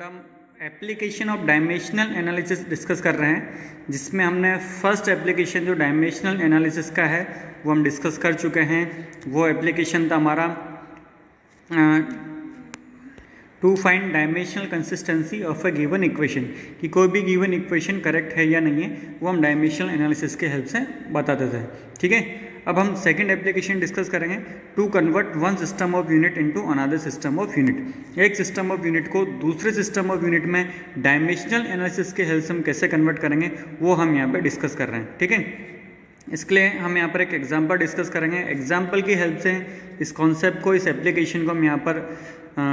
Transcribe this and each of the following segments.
हम application of dimensional analysis discuss कर रहे हैं, जिसमें हमने फर्स्ट एप्लीकेशन जो डायमेंशनल एनालिसिस का है वो हम डिस्कस कर चुके हैं। वो एप्लीकेशन था हमारा to find dimensional consistency of a given equation, कि कोई भी गिवन इक्वेशन करेक्ट है या नहीं है, वो हम डायमेंशनल एनालिसिस के हेल्प से बताते थे। ठीक है, अब हम सेकंड एप्लीकेशन डिस्कस करेंगे, to convert one system of unit into another system of unit. एक सिस्टम ऑफ यूनिट को दूसरे सिस्टम ऑफ यूनिट में डायमेंशनल एनालिसिस के हेल्प से हम कैसे कन्वर्ट करेंगे वो हम यहाँ पे डिस्कस कर रहे हैं। ठीक है, इसके लिए हम यहाँ पर एक एग्जांपल डिस्कस करेंगे। एग्जांपल की हेल्प से इस कॉन्सेप्ट को, इस एप्लीकेशन को हम यहाँ पर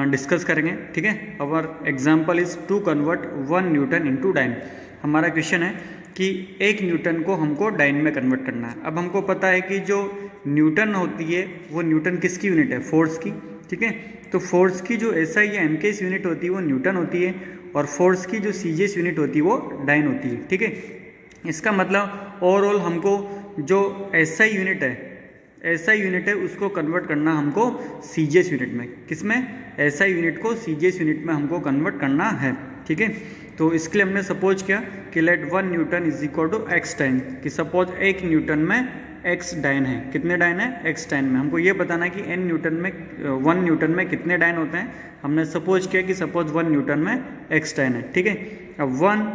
डिस्कस करेंगे। ठीक है, our example is to convert 1 newton into dyne. हमारा क्वेश्चन है कि 1 न्यूटन को हमको डाइन में कन्वर्ट करना है। अब हमको पता है कि जो न्यूटन होती है वो न्यूटन किसकी यूनिट है? फोर्स की। ठीक है, तो फोर्स की जो एसआई या एमकेएस यूनिट होती है वो न्यूटन होती है, और फोर्स की जो सीजीएस यूनिट होती है वो डाइन होती है। ठीक है, इसका मतलब ओवरऑल हमको जो एसआई यूनिट है उसको कन्वर्ट करना हमको सीजीएस यूनिट में। किसमें? एसआई यूनिट को सीजीएस यूनिट में हमको कन्वर्ट करना है। ठीक है, तो इसके लिए हमने सपोज किया कि let 1 newton is equal to x dyne, कि सपोज 1 न्यूटन में एक्स डाइन है। कितने डाइन है? एक्स डाइन में। हमको ये बताना है कि 1 न्यूटन में कितने डाइन होते हैं। हमने सपोज किया कि सपोज 1 न्यूटन में एक्स डाइन है। ठीक है, अब 1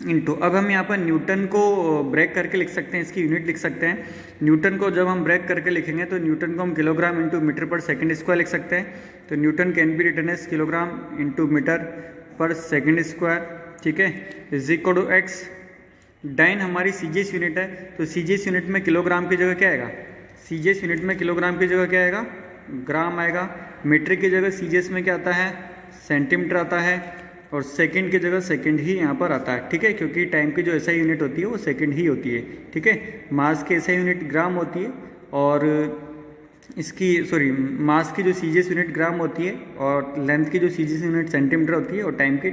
इंटू, अब हम यहाँ पर न्यूटन को ब्रेक करके लिख सकते हैं, इसकी यूनिट लिख सकते हैं। न्यूटन को जब हम ब्रेक करके लिखेंगे तो न्यूटन को हम kilogram into metre per second square लिख सकते हैं। तो newton can be written as kilogram into metre per second square. ठीक है, is equal to x. Dyne हमारी सीजीएस यूनिट है, तो सीजीएस यूनिट में किलोग्राम की जगह क्या आएगा? सीजीएस यूनिट में किलोग्राम की जगह क्या आएगा? ग्राम आएगा। मीटर की जगह सीजीएस में क्या आता है? सेंटीमीटर आता है, और सेकंड की जगह सेकंड ही यहाँ पर आता है। ठीक है, क्योंकि टाइम की जो एसआई यूनिट होती है वो सेकंड ही होती है। ठीक है, मास की एसआई यूनिट ग्राम होती है, और मास की जो सीजीएस यूनिट ग्राम होती है, और लेंथ की जो सीजीएस यूनिट सेंटीमीटर होती है, और टाइम की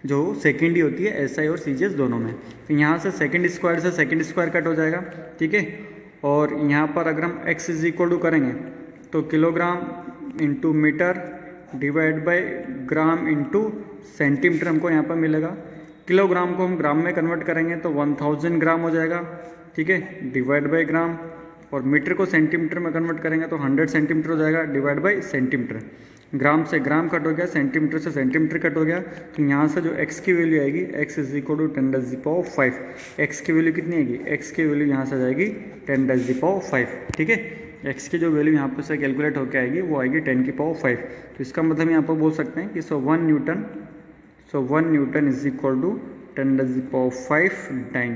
जो सेकंड ही होती है एसआई और सीजीएस दोनों में। तो यहाँ से सेकंड स्क्वायर कट हो जाएगा। ठीक है, और यहाँ पर अगर हम एक्स इज इक्वल टू करेंगे तो kilogram into metre divide by gram into centimetre हमको यहाँ पर मिलेगा। किलोग्राम को हम ग्राम में कन्वर्ट करेंगे तो 1000 ग्राम हो जाएगा। ठीक है, डिवाइड बाय ग्राम, और मीटर को सेंटीमीटर में कन्वर्ट करेंगे तो 100 सेंटीमीटर हो जाएगा, डिवाइड बाय सेंटीमीटर। ग्राम से ग्राम कट हो गया, सेंटीमीटर से सेंटीमीटर कट हो गया। तो यहाँ से जो x की वैल्यू आएगी, x is equal to 10⁵। x की वैल्यू कितनी आएगी? x की वैल्यू यहाँ से जाएगी 10⁵। ठीक है, x की जो वैल्यू यहाँ पर से कैलकुलेट होकर आएगी वो आएगी 10⁵। तो इसका मतलब यहाँ पर बोल सकते हैं कि 1 newton is equal to 10⁵ dyne,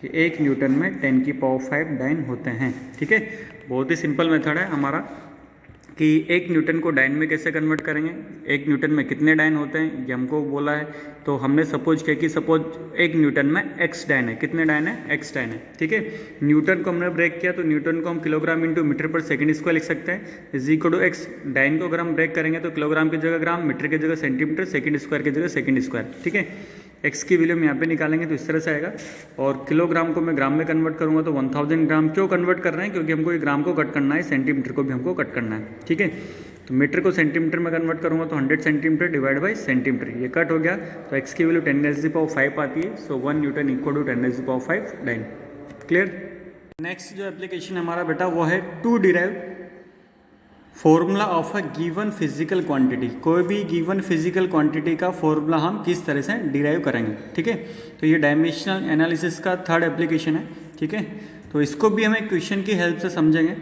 कि 1 न्यूटन में 10⁵ डाइन होते हैं। ठीक है, बहुत ही सिंपल मेथड है हमारा कि 1 न्यूटन को डाइन में कैसे कन्वर्ट करेंगे, 1 न्यूटन में कितने डाइन होते हैं ये हमको बोला है। तो हमने सपोज किया कि सपोज 1 न्यूटन में एक्स डाइन है। कितने डाइन है? एक्स डाइन है। ठीक है, न्यूटन को हमने ब्रेक किया तो न्यूटन को हम kilogram into metre per second square लिख सकते हैं, is equal to x. Dyne को अगर हम ब्रेक करेंगे तो किलोग्राम की जगह ग्राम, मीटर की जगह सेंटीमीटर, सेकंड स्क्वायर की जगह सेकंड स्क्वायर। ठीक है, एक्स की वैल्यू हम यहाँ पे निकालेंगे तो इस तरह से आएगा, और किलोग्राम को मैं ग्राम में कन्वर्ट करूँगा तो 1000 ग्राम। क्यों कन्वर्ट कर रहे हैं? क्योंकि हमको ये ग्राम को कट करना है, सेंटीमीटर को भी हमको कट करना है। ठीक है, तो मीटर को सेंटीमीटर में कन्वर्ट करूँगा तो 100 सेंटीमीटर डिवाइड बाई सेंटीमीटर, ये कट हो गया। तो एक्स की वैल्यू 10⁵ आती है। So 1 newton equal to 10⁵ dyne. Clear? Next जो एप्लीकेशन हमारा बेटा वो है to derive formula of a given physical quantity. कोई भी गिवन फिजिकल क्वांटिटी का फॉर्मूला हम किस तरह से डिराइव करेंगे। ठीक है, तो ये डायमेंशनल एनालिसिस का थर्ड एप्लीकेशन है। ठीक है, तो इसको भी हम एक क्वेश्चन की हेल्प से समझेंगे,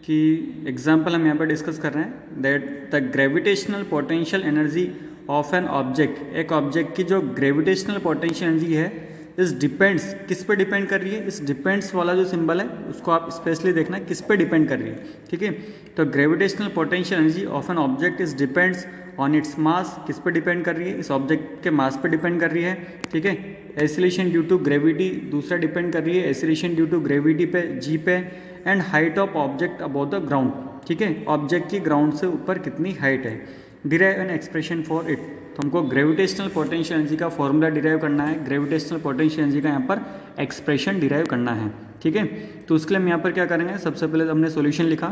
कि एग्जाम्पल हम यहाँ पर डिस्कस कर रहे हैं that the gravitational potential energy of an object. एक ऑब्जेक्ट की जो ग्रेविटेशनल पोटेंशियल एनर्जी है इस डिपेंड्स, किस पे डिपेंड कर रही है? इस डिपेंड्स वाला जो सिंबल है उसको आप स्पेशली देखना किस पे डिपेंड कर रही है। ठीक है, तो gravitational potential energy of an object is depends on its मास। किस पे डिपेंड कर रही है? इस ऑब्जेक्ट के मास पे डिपेंड कर रही है। ठीक है, एक्सीलरेशन ड्यू टू ग्रेविटी दूसरा डिपेंड कर रही है, एक्सीलरेशन ड्यू टू ग्रेविटी पे, जी पे, and height of object above the ground. ठीक है, ऑब्जेक्ट की ग्राउंड से ऊपर कितनी हाइट है। Derive an expression for it. तो हमको ग्रेविटेशनल पोटेंशियल एनर्जी का फॉर्मूला डिराइव करना है, ग्रेविटेशनल पोटेंशियल एनर्जी का यहाँ पर एक्सप्रेशन डिराइव करना है, ठीक है। तो उसके लिए हम यहाँ पर क्या करेंगे, सबसे पहले हमने सॉल्यूशन लिखा,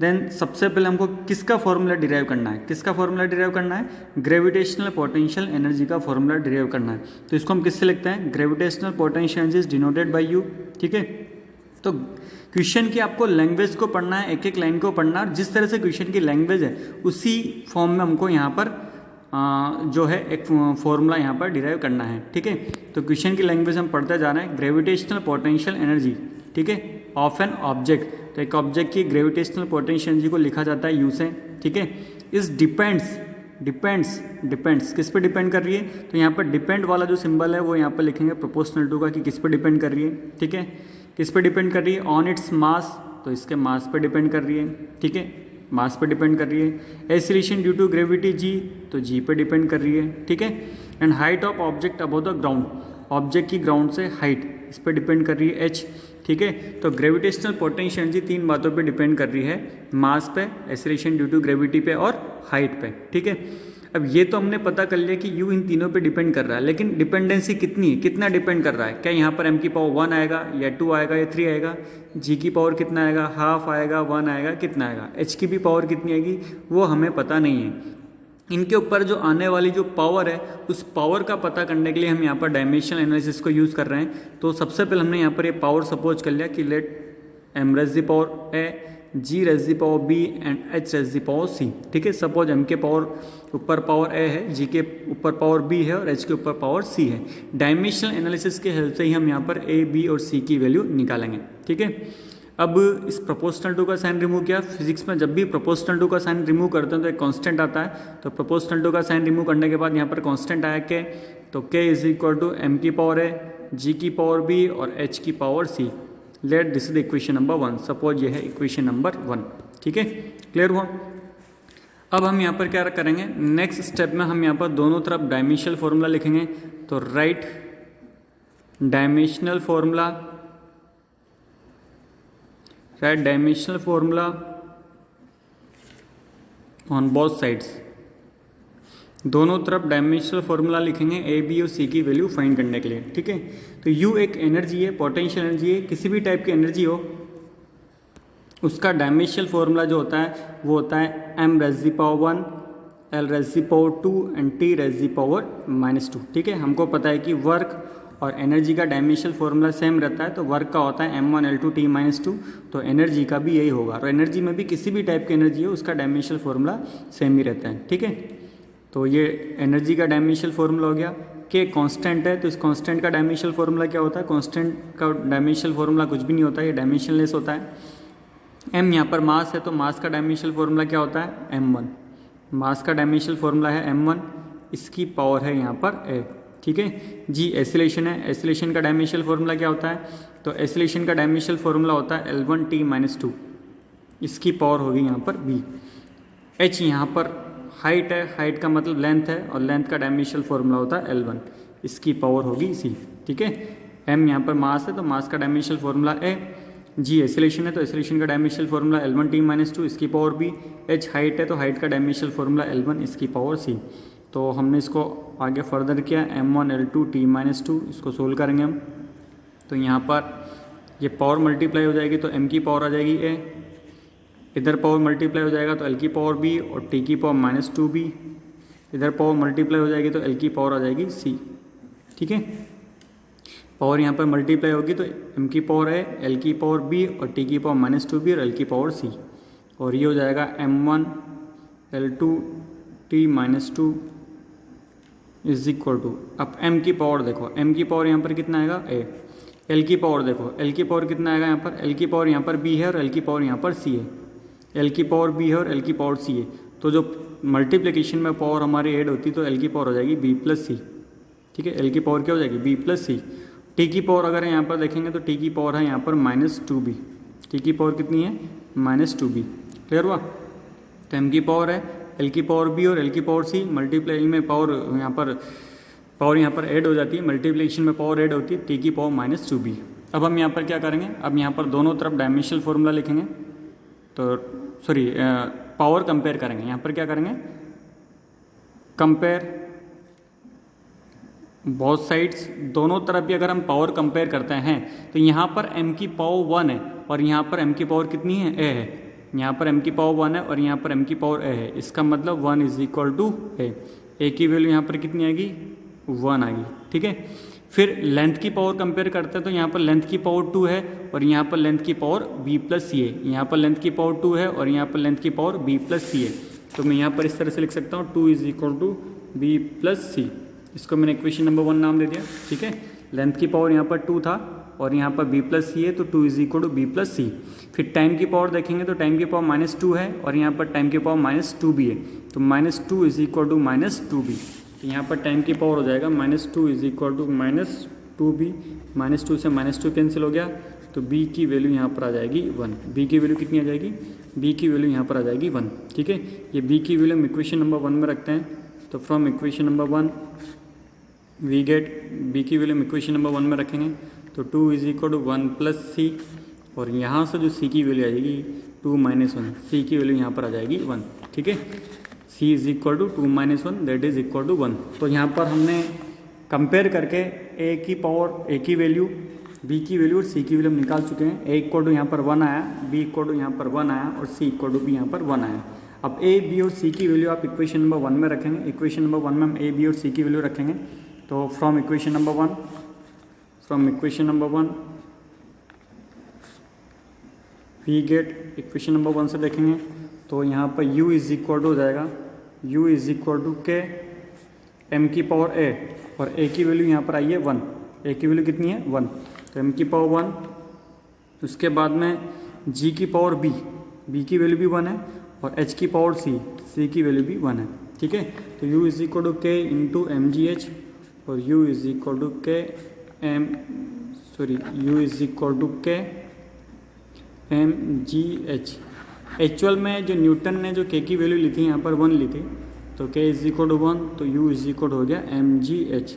देन सबसे पहले हमको किसका फॉर्मूला डिराइव करना है, किसका फॉर्मूला डिराइव करना है, ग्रेविटेशनल पोटेंशियल एनर्जी का फॉर्मूला डिराइव करना है। तो इसको हम किससे लिखते हैं, gravitational potential energy is denoted by you, ठीक है। तो क्वेश्चन की आपको लैंग्वेज को पढ़ना है, एक एक लाइन को पढ़ना है, जिस तरह से क्वेश्चन की लैंग्वेज है उसी फॉर्म में हमको यहाँ पर जो है एक फॉर्मूला यहाँ पर डिराइव करना है, ठीक है। तो क्वेश्चन की लैंग्वेज हम पढ़ते जा रहे हैं, ग्रेविटेशनल पोटेंशियल एनर्जी, ठीक है, ऑफ एन ऑब्जेक्ट। तो एक ऑब्जेक्ट की ग्रेविटेशनल पोटेंशियल एनर्जी को लिखा जाता है यू से, ठीक है। इस डिपेंड्स किस पे डिपेंड कर रही है, तो यहाँ पर डिपेंड वाला जो सिंबल है वो यहाँ पर लिखेंगे प्रोपोर्शनल टू का, कि किस पे डिपेंड कर रही है, ठीक है, किस पे डिपेंड कर रही है, ऑन इट्स मास, तो इसके मास पे डिपेंड कर रही है, ठीक है, मास पे डिपेंड कर रही है। Acceleration due to gravity G, तो जी पे डिपेंड कर रही है, ठीक है। And height of object above the ground, object की ग्राउंड से हाइट, इस पर डिपेंड कर रही है एच, ठीक है। तो ग्रेविटेशनल पोटेंशियल एनर्जी तीन बातों पे डिपेंड कर रही है, मास पे, एक्सीलरेशन ड्यू टू ग्रेविटी पे और हाइट पे, ठीक है। अब ये तो हमने पता कर लिया कि यू इन तीनों पे डिपेंड कर रहा है, लेकिन डिपेंडेंसी कितनी है, कितना डिपेंड कर रहा है, क्या यहाँ पर m की पावर 1 आएगा या 2 आएगा या 3 आएगा, g की पावर कितना आएगा, हाफ आएगा, 1 आएगा, कितना आएगा, h की भी पावर कितनी आएगी वो हमें पता नहीं है। इनके ऊपर जो आने वाली जो पावर है उस पावर का पता करने के लिए हम यहाँ पर डायमेंशनल एनालिसिस को यूज़ कर रहे हैं। तो सबसे पहले हमने यहाँ पर ये पावर सपोज कर लिया कि let m raise the power a, g raise the power b and h raise the power c, ठीक है। सपोज m के पावर ऊपर पावर a है, g के ऊपर पावर b है और h के ऊपर पावर c है। डायमेंशनल एनालिसिस के हेल्प से ही हम यहाँ पर a, b और c की वैल्यू निकालेंगे, ठीक है। अब इस प्रोपोर्शनल टू का साइन रिमूव किया, फिजिक्स में जब भी प्रोपोर्शनल टू का साइन रिमूव करते हैं तो एक कांस्टेंट आता है। तो प्रोपोर्शनल टू का साइन रिमूव करने के बाद यहाँ पर कांस्टेंट आया के, तो k is equal to m की पावर a, g की पावर b और h की power c। Let this is equation number 1, suppose ये है इक्वेशन नंबर 1, ठीक है, क्लियर हुआ। अब हम यहाँ पर क्या करेंगे, नेक्स्ट स्टेप में हम यहाँ पर दोनों तरफ डायमेंशनल फॉर्मूला लिखेंगे। तो right dimensional formula on both sides, दोनों तरफ डायमेंशनल फॉर्मूला लिखेंगे ए, बी और सी की वैल्यू फाइंड करने के लिए, ठीक है। तो यू एक एनर्जी है, पोटेंशियल एनर्जी है, किसी भी टाइप की एनर्जी हो उसका डायमेंशनल फॉर्मूला जो होता है वो होता है m raise the power 1, l raise the power 2 and t raise the power -2, ठीक है। हमको पता है कि वर्क और एनर्जी का डायमेंशनल फॉर्मूला सेम रहता है, तो वर्क का होता है m1 l2 t -2, तो एनर्जी का भी यही होगा। और एनर्जी में भी किसी भी टाइप की एनर्जी हो उसका डायमेंशनल फॉर्मूला सेम ही रहता है, ठीक है। तो ये एनर्जी का डायमेंशनल फॉर्मूला हो गया। के कांस्टेंट है तो इस कांस्टेंट का डायमेंशनल फॉर्मूला क्या होता है, कांस्टेंट का डायमेंशनल फॉर्मूला कुछ भी नहीं होता है, ये डायमेंशनलेस होता है। m यहाँ पर मास है तो मास का डायमेंशनल फॉर्मूला क्या होता है, m1, मास का डायमेंशनल फॉर्मूला है m1, इसकी पावर है यहाँ पर a, ठीक है। जी एक्सीलरेशन है, एक्सीलरेशन का डायमेंशनल फॉर्मूला क्या होता है, तो एक्सीलरेशन का डायमेंशनल फॉर्मूला होता है l1t -2, इसकी पावर होगी यहाँ पर b। h यहाँ पर हाइट है, हाइट का मतलब लेंथ है और लेंथ का डायमेंशनल फॉर्मूला होता है l1, इसकी पावर होगी c, ठीक है। m यहाँ पर मास है तो मास का dimensional formula a, g acceleration है तो एक्सीलरेशन का डायमेंशनल फॉर्मूला l1t -2, इसकी पावर b, h हाइट है तो हाइट का डायमेंशनल फॉर्मूला l1, इसकी पावर c। तो हमने इसको आगे फर्दर किया, m1 l2 t -2, इसको सोल्व करेंगे हम। तो यहाँ पर ये पावर मल्टीप्लाई हो जाएगी तो m की पावर आ जाएगी a, इधर पावर मल्टीप्लाई हो जाएगा तो l की पावर b और t की पावर -2b, इधर पावर मल्टीप्लाई हो जाएगी तो l की पावर आ जाएगी c, ठीक है। पावर यहाँ पर मल्टीप्लाई होगी तो m की पावर है, l की पावर b और t की पावर -2b और l की पावर c, और ये हो जाएगा m1 l2 t -2 is equal to, अब m की पावर देखो, m की पावर यहाँ पर कितना आएगा a, l की पावर देखो, l की पावर कितना आएगा यहाँ पर, l की पावर यहाँ पर b है और l की पावर यहाँ पर c है, l की पावर b है और l की पावर c है। तो जो मल्टीप्लिकेशन में पावर हमारी ऐड होती है तो l की पावर हो जाएगी b प्लस सी, ठीक है। l की पावर क्या हो जाएगी b प्लस सी। t की पावर अगर यहाँ पर देखेंगे तो t की पावर है यहाँ पर -2b, t की पावर कितनी है -2b, क्लियर हुआ। तो m की पावर है, l की पावर b और l की पावर c, मल्टीप्लाई में पावर यहाँ पर ऐड हो जाती है, मल्टीप्लिकेशन में पावर ऐड होती है, t की पावर -2b। अब हम यहाँ पर क्या करेंगे, अब यहाँ पर दोनों तरफ डायमेंशनल फॉर्मूला लिखेंगे, तो सॉरी पावर कंपेयर करेंगे। यहाँ पर क्या करेंगे, कंपेयर बोथ साइड्स दोनों तरफ भी अगर हम पावर कंपेयर करते हैं तो यहाँ पर m की पावर 1 है और यहाँ पर m की पावर कितनी है, a है। यहाँ पर m की पावर 1 है और यहाँ पर m की पावर a है। इसका मतलब 1 इज इक्वल टू a की वैल्यू यहाँ पर कितनी आएगी, 1 आएगी। ठीक है, फिर लेंथ की पावर कंपेयर करते हैं तो यहाँ पर लेंथ की पावर 2 है और यहाँ पर लेंथ की पावर b प्लस सी है। यहाँ पर लेंथ की पावर 2 है और यहाँ पर लेंथ की पावर b प्लस सी है। तो मैं यहाँ पर इस तरह से लिख सकता हूँ 2 is equal to b plus C. इसको मैंने इक्वेशन नंबर 1 नाम दे दिया। ठीक है, लेंथ की पावर यहाँ पर 2 था और यहाँ पर b प्लस सी है तो 2 is equal to b plus C. फिर टाइम की पावर देखेंगे तो टाइम की पावर -2 है और यहाँ पर टाइम की पावर -2b है तो -2 इज इक्वल टू -2b। तो यहाँ पर टाइम की पावर हो जाएगा -2 इज इक्वल टू -2b। -2 से -2 कैंसिल हो गया तो b की वैल्यू यहाँ पर आ जाएगी 1। b की वैल्यू कितनी आ जाएगी, b की वैल्यू यहाँ पर आ जाएगी 1। ठीक है, ये b की वैल्यू हम इक्वेशन नंबर 1 में रखते हैं तो from equation number 1 we get b की वैल्यू हम इक्वेशन नंबर 1 में रखेंगे तो 2 is equal to 1 plus c और यहाँ से जो c की वैल्यू आ जाएगी 2 - 1, c की वैल्यू यहाँ पर आ जाएगी 1। ठीक है, c is equal to 2 - 1 that is equal to 1। तो यहाँ पर हमने कंपेयर करके a की पावर a की वैल्यू, b की वैल्यू और c की वैल्यू हम निकाल चुके हैं। a इक्वल टू यहाँ पर 1 आया, b इक्वल टू यहाँ पर 1 आया और c इक्वल टू भी यहाँ पर 1 आया। अब a, b और c की वैल्यू आप इक्वेशन नंबर 1 में रखेंगे। इक्वेशन नंबर 1 में हम a, b और c की वैल्यू रखेंगे तो from equation number 1 we get equation number 1 से देखेंगे तो यहाँ पर u इज इक्वल टू हो जाएगा u इज इक्वल टू के m की पावर a और a की वैल्यू यहाँ पर आई है 1। a की वैल्यू कितनी है 1 तो m की पावर 1, उसके बाद में g की पावर b की वैल्यू भी 1 है और h की पावर c की वैल्यू भी 1 है। ठीक है, तो u इज इक्वल टू के इंटू एम जी एच और u इज इक्वल टू के u इज इक्वल टू के एम जी एच। एक्चुअल में जो न्यूटन ने जो k की वैल्यू ली थी यहाँ पर 1 ली थी तो k इज इक्वल टू 1 तो u इज इक्वल हो गया m g h.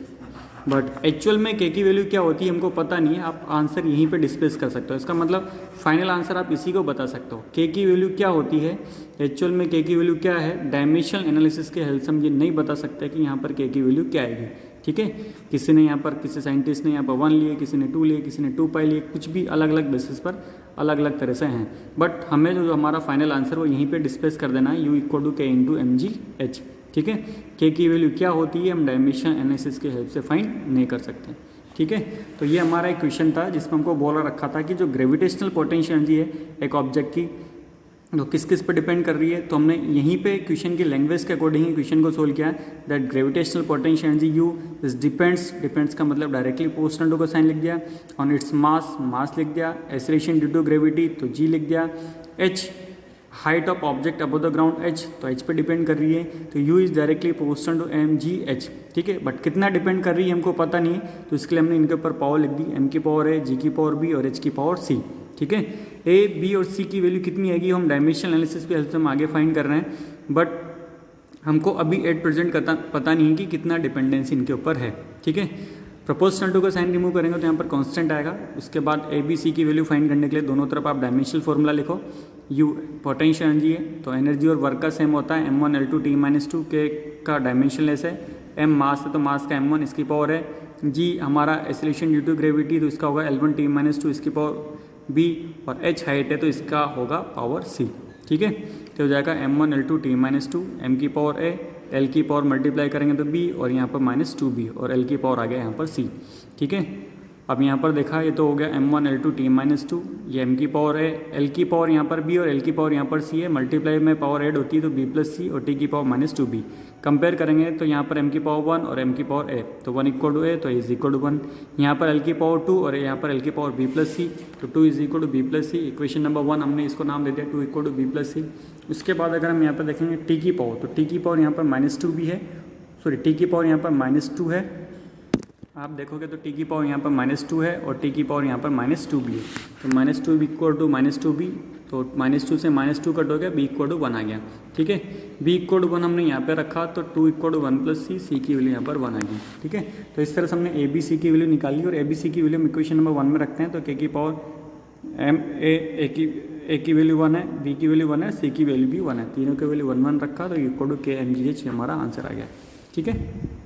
But actual में k की वैल्यू क्या होती है हमको पता नहीं है, आप आंसर यहीं पे डिस्कस कर सकते हो। इसका मतलब फाइनल आंसर आप इसी को बता सकते हो। k की वैल्यू क्या होती है, एक्चुअल में k की वैल्यू क्या है, डायमेंशनल एनालिसिस के हेल्प से हम ये नहीं बता सकते कि यहाँ पर k की वैल्यू क्या आएगी। ठीक है, किसी ने यहाँ पर, किसी साइंटिस्ट ने यहाँ पर 1 लिए, किसी ने 2 लिए, किसी ने 2 पाई लिए, कुछ भी अलग अलग बेसिस पर अलग अलग तरह से हैं। बट हमें जो हमारा फाइनल आंसर वो यहीं पे डिस्कस कर देना है, u इक्वल टू के इंटू एम जी एच। ठीक है, k की वैल्यू क्या होती है हम डायमेंशनल एनालिसिस के हेल्प से फाइंड नहीं कर सकते। ठीक है, तो ये हमारा एक क्वेश्चन था जिसमें हमको बोला रखा था कि जो ग्रेविटेशनल पोटेंशियल एनर्जी है एक ऑब्जेक्ट की तो किस किस पर डिपेंड कर रही है। तो हमने यहीं पे क्वेश्चन की लैंग्वेज के अकॉर्डिंग ही क्वेश्चन को सोल्व किया है that gravitational potential energy u is depends का मतलब डायरेक्टली प्रोपोर्शनल टू का साइन लिख दिया, ऑन इट्स मास लिख दिया, एक्सेलरेशन ड्यू टू ग्रेविटी तो g लिख दिया, h height of object above the ground h तो h पे डिपेंड कर रही है तो u is directly proportional to m g h. ठीक है, बट कितना डिपेंड कर रही है हमको पता नहीं है तो इसके लिए हमने इनके ऊपर पावर लिख दी, m की पावर है, g की पावर b और h की पावर c। ठीक है, a, b और c की वैल्यू कितनी आएगी हम डायमेंशनल एनालिसिस के हेल्प से हम आगे फाइंड कर रहे हैं। बट हमको अभी एट प्रेजेंट पता नहीं है कि कितना डिपेंडेंसी इनके ऊपर है। ठीक है, प्रोपोर्शनल टू का साइन रिमूव करेंगे तो यहाँ पर कांस्टेंट आएगा। उसके बाद a, b, c की वैल्यू फाइंड करने के लिए दोनों तरफ आप डायमेंशनल फॉर्मूला लिखो। u पोटेंशियल एनर्जी है तो एनर्जी और वर्क का सेम होता है m1 L2 T-2 के का डायमेंशनल लेस है, m मास है तो मास का m1 इसकी पावर है, g हमारा एक्सेलरेशन ड्यू टू ग्रेविटी तो इसका होगा L1 T-2 इसकी पावर b और h हाइट है तो इसका होगा पावर c। ठीक है, तो हो जाएगा m1 L2 T-2, m की पावर a, l की पावर मल्टीप्लाई करेंगे तो b और यहाँ पर -2b और l की पावर आ गया यहाँ पर c। ठीक है, अब यहाँ पर देखा ये तो हो गया m1 L2 T-2, ये m की पावर है, l की पावर यहाँ पर b और l की पावर यहाँ पर c है, मल्टीप्लाई में पावर ऐड होती है तो b प्लस c और t की पावर -2b। कंपेयर करेंगे तो यहाँ पर m की पावर 1 और m की पावर a तो 1 इक्वल टू a तो इज इक्वल टू 1। यहाँ पर l की पावर 2 और यहाँ पर l की पावर b प्लस c तो 2 is equal to b plus c। Equation number 1 हमने इसको नाम दे दिया 2 equal to b plus c। उसके बाद अगर हम यहाँ पर देखेंगे t की पावर तो t की पावर यहाँ पर -2b है, t की पावर यहाँ पर -2 है। आप देखोगे तो t की पावर यहाँ पर -2 है और t की पावर यहाँ पर -2b है तो -2b इक्वल टू -2b तो -2 से -2 कट हो गया, b इक्वल टू 1 आ गया। ठीक है, b इक्वल टू 1 हमने यहाँ पे रखा तो 2 इक्वल टू 1 प्लस c की वैल्यू यहाँ पर 1 आ गई। ठीक है, तो इस तरह से हमने a b c की वैल्यू निकाली और a b c की वैल्यू हम इक्वेशन नंबर 1 में रखते हैं तो k की पावर a की वैल्यू 1 है, b की वैल्यू 1 है, c की वैल्यू भी 1 है, तीनों की वैल्यू 1 1 रखा तो equal to k m g h हमारा आंसर आ गया। ठीक है।